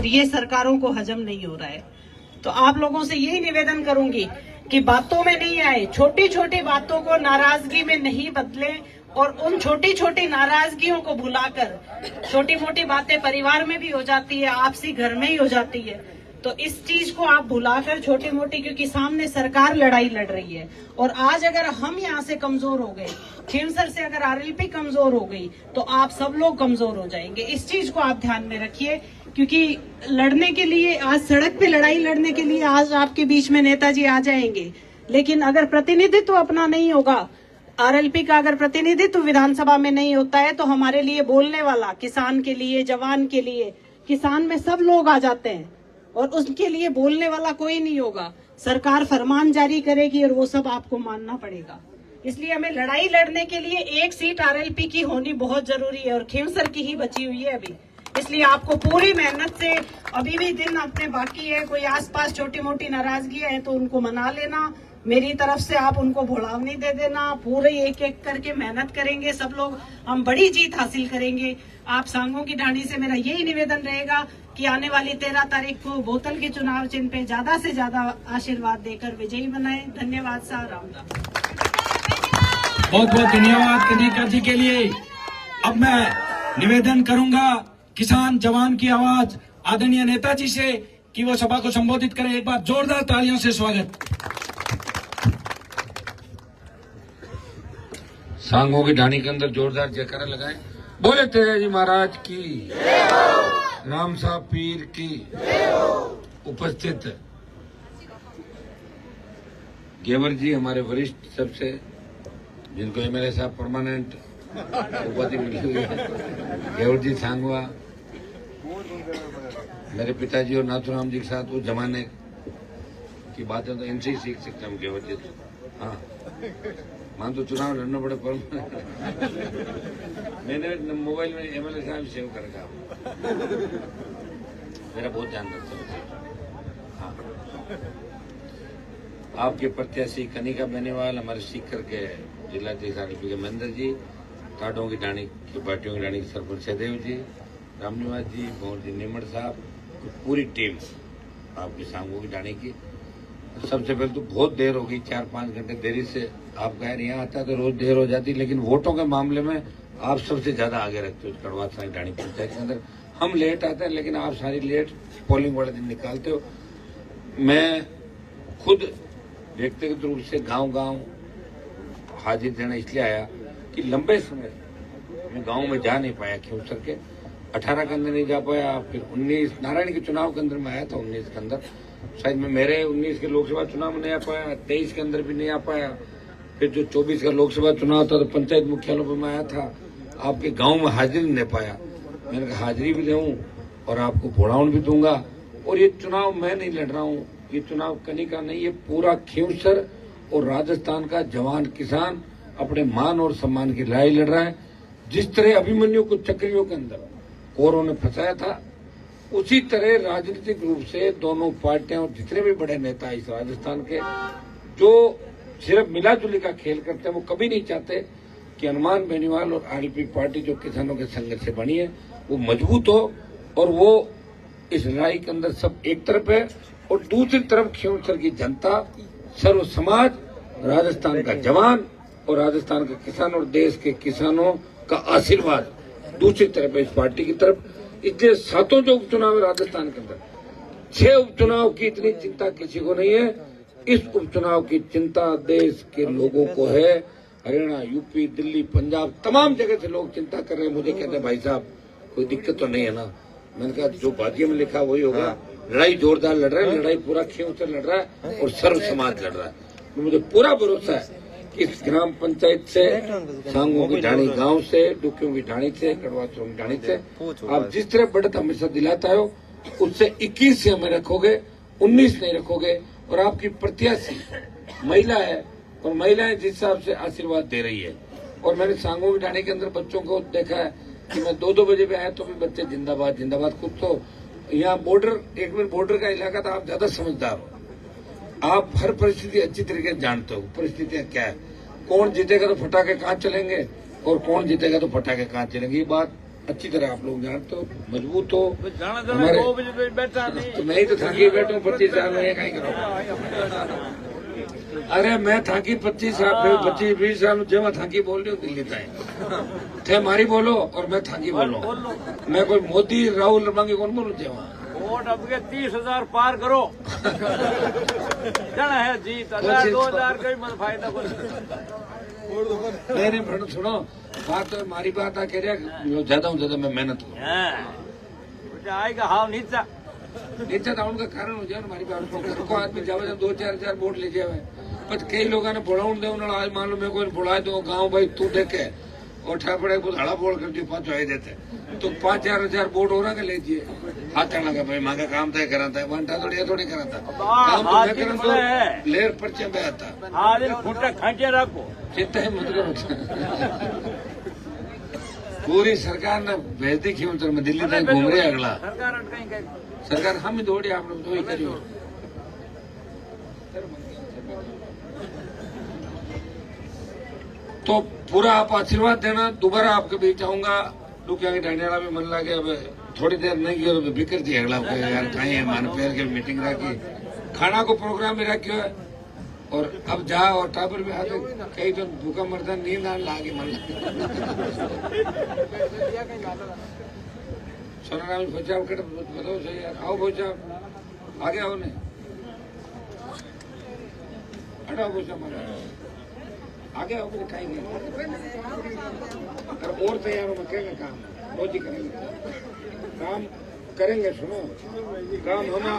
और ये सरकारों को हजम नहीं हो रहा है। तो आप लोगों से यही निवेदन करूंगी कि बातों में नहीं आए, छोटी छोटी बातों को नाराजगी में नहीं बदलें और उन छोटी छोटी नाराजगियों को भुलाकर, छोटी मोटी बातें परिवार में भी हो जाती है, आपसी घर में ही हो जाती है, तो इस चीज को आप भुलाकर छोटी मोटी, क्योंकि सामने सरकार लड़ाई लड़ रही है और आज अगर हम यहाँ से कमजोर हो गए, खींवसर से अगर आरएलपी कमजोर हो गई तो आप सब लोग कमजोर हो जाएंगे। इस चीज को आप ध्यान में रखिए, क्योंकि लड़ने के लिए, आज सड़क पे लड़ाई लड़ने के लिए आज आपके बीच में नेताजी आ जाएंगे, लेकिन अगर प्रतिनिधित्व अपना नहीं होगा, आरएलपी का अगर प्रतिनिधित्व विधानसभा में नहीं होता है, तो हमारे लिए बोलने वाला, किसान के लिए, जवान के लिए, किसान में सब लोग आ जाते हैं और उसके लिए बोलने वाला कोई नहीं होगा। सरकार फरमान जारी करेगी और वो सब आपको मानना पड़ेगा। इसलिए हमें लड़ाई लड़ने के लिए एक सीट आरएलपी की होनी बहुत जरूरी है और खींवसर की ही बची हुई है अभी। इसलिए आपको पूरी मेहनत से, अभी भी दिन अपने बाकी है, कोई आसपास छोटी मोटी नाराजगी है तो उनको मना लेना, मेरी तरफ से आप उनको भुलाव नहीं दे देना, पूरे एक एक करके मेहनत करेंगे सब लोग, हम बड़ी जीत हासिल करेंगे। आप सांगों की ढाणी से मेरा यही निवेदन रहेगा कि आने वाली 13 तारीख को बोतल के चुनाव चिन्ह पे ज्यादा से ज्यादा आशीर्वाद देकर विजयी बनाएं। धन्यवाद साहब, राम राम। बहुत बहुत धन्यवाद कनिका जी के लिए। अब मैं निवेदन करूंगा किसान जवान की आवाज आदरणीय नेताजी से कि वो सभा को संबोधित करें। एक बार जोरदार तालियों से स्वागत। सांगों की ढाणी के अंदर जोरदार जयकारा लगाएं। बोले तेजा जी महाराज की, राम साहब पीर की। उपस्थित गेवर जी हमारे वरिष्ठ सबसे, जिनको एमएलए साहब परमानेंट उपाधि मिली हुई है, गेवर जी सांगवा, मेरे पिताजी और नाथुराम जी के साथ वो जमाने की बातें तो इनसे ही सीख सकते हम गेवर जी। हाँ, मान तो चुनाव लड़ना पड़े पर मैंने मोबाइल में एमएलए साहब सेव कर रखा, मेरा बहुत ध्यान रखता है। हाँ, आपके प्रत्याशी कनिका बेनीवाल, हमारे सीकर के जिलाध्यक्ष आरएलपी के महेंद्र जी, ताडों की ढाणी की पार्टियों की ढाणी के सरपंच सहदेव जी, रामनिवास जी, मोहन जी नीमड़ साहब, पूरी टीम आपकी सांगों की ढाणी की। सबसे पहले तो बहुत देर हो गई, 4-5 घंटे देरी से आप गैर यहाँ आता है तो रोज देर हो जाती, लेकिन वोटों के मामले में आप सबसे ज्यादा आगे रखते हो। कड़वा साई ढाणी पंचायत के अंदर हम लेट आते हैं, लेकिन आप सारी लेट पोलिंग वाले दिन निकालते हो। मैं खुद व्यक्तिगत रूप से गांव-गांव हाजिर देना इसलिए आया कि लंबे समय मैं गांव में जा नहीं पाया, खींवसर के 18 के अंदर नहीं जा पाया, फिर 19 नारायण के चुनाव के अंदर में आया था, 19 के अंदर शायद मैं मेरे 19 के लोकसभा चुनाव में नहीं आ पाया, 23 के अंदर भी नहीं आ पाया, फिर जो 24 का लोकसभा चुनाव था तो पंचायत मुख्यालयों पर मैं आया था, आपके गांव में हाजिरी नहीं दे पाया। मैंने कहा हाजिरी भी दूं और आपको भोड़ाउन भी दूंगा। और ये चुनाव मैं नहीं लड़ रहा हूँ, ये चुनाव कनिका नहीं, ये पूरा खींवसर और राजस्थान का जवान किसान अपने मान और सम्मान की लड़ाई लड़ रहा है। जिस तरह अभिमन्यु को चक्रियों के अंदर कौरों ने फंसाया था, उसी तरह राजनीतिक रूप से दोनों पार्टियां और जितने भी बड़े नेता इस राजस्थान के, जो सिर्फ मिलाजुली का खेल करते हैं, वो कभी नहीं चाहते कि हनुमान बेनीवाल और आरएलपी पार्टी जो किसानों के संघर्ष से बनी है वो मजबूत हो और वो इस लड़ाई के अंदर सब एक तरफ है और दूसरी तरफ खींवसर की जनता, सर्व समाज, राजस्थान का जवान और राजस्थान के किसान और देश के किसानों का आशीर्वाद दूसरी तरफ है इस पार्टी की तरफ। इसलिए 7 जो उपचुनाव है राजस्थान के अंदर, 6 उपचुनाव की इतनी चिंता किसी को नहीं है। इस उपचुनाव की चिंता देश के लोगों को है। हरियाणा, यूपी, दिल्ली, पंजाब, तमाम जगह से लोग चिंता कर रहे हैं। मुझे कहते हैं भाई साहब कोई दिक्कत तो नहीं है ना? मैंने कहा जो भाग्य में लिखा वही होगा। लड़ाई जोरदार लड़ रहा है, लड़ाई पूरा खींवसर लड़ रहा है और सर्व समाज लड़ रहा है। तो मुझे पूरा भरोसा है कि इस ग्राम पंचायत से, सांगों की ढाणी गांव से, डुकियों की ढाणी से, कड़वाचों की ढाणी से आप जिस तरह बढ़त हमेशा दिलाता हो, उससे 21 से हमें रखोगे, 19 नहीं रखोगे। और आपकी प्रत्याशी महिला है और महिलाएं जिस हिसाब से आशीर्वाद दे रही है, और मैंने सांगों की ढाणी के अंदर बच्चों को देखा है कि मैं 2-2 बजे पे आया तो भी बच्चे जिंदाबाद जिंदाबाद। खुद तो यहाँ बॉर्डर, एक मिनट बॉर्डर का इलाका था, आप ज्यादा समझदार हो, आप हर परिस्थिति अच्छी तरीके से जानते हो परिस्थितियां क्या है, कौन जीतेगा तो फटाके कहाँ चलेंगे और कौन जीतेगा तो फटाके कहाँ चलेंगे। ये बात अच्छी तरह आप लोग जानते हो, मजबूत हो जाना हमारे। 2 बजे तो बैठा नहीं। तो मैं ही तो थाकी बैठा हूँ 25 साल में, कहीं करो। अरे मैं थाकी 25 साल 25-20 साल जब थाकी बोल रही हूँ दिल्ली ताई थे मारी बोलो और मैं थाकी बोलो। मैं कोई मोदी राहुल रमांगे कौन बोलूँ जेवा वोट अब के 30,000 पार करो। जाना है जीत 1000-2000 का मत फायदा कोई नहीं भैया सुनो बात तो मारी बात आ कह रहा ज्यादा हूँ ज्यादा मैं मेहनत करूँ आएगा हाव नीचा नीचा डाउन का कारण हो जाए ना हमारी बात को आदमी जावे 2-4 वोट ले जावे पर कई लोगों ने बुलाऊ दे आज मान लो मैं कोई बुला दो गाँव भाई तू देखे और ठापड़े को हड़ा बोल कर दियो 5 आई देते तो 5-4 हजार वोट हो रहा के लीजिए हाथ लगा भाई मांगा काम तय कराता है वंटा थोड़ी कराता काम तो मैं करन तो लेर पर्चे में आता आज फुटा खांचे रखो चिंता ही मत करो। पूरी सरकार ने भेज दी मुख्यमंत्री में दिल्ली तक घूम रहे अगला सरकार अटकाई गई सरकार हम ही दौड़े आप लोग तो ही करियो। तो पूरा आप आशीर्वाद देना दोबारा आपके बीच आऊंगा लुकिया की ढाणी वाला भी मन लगे अब थोड़ी देर नहीं किया तो बिकर थी अगला यार कहीं है मान पैर के मीटिंग रखी खाना को प्रोग्राम भी रखियो है और अब जा और टाबर भी आते कई तो भूखा मरता नींद आने लागे मन सोनाराम बचाव कर बताओ सही यार आओ बचाव आगे आओ नहीं हटाओ बचाव आगे आओ मुझे खाएंगे और तैयार हो करेंगे काम रोज ही करेंगे काम करेंगे सुनो काम होना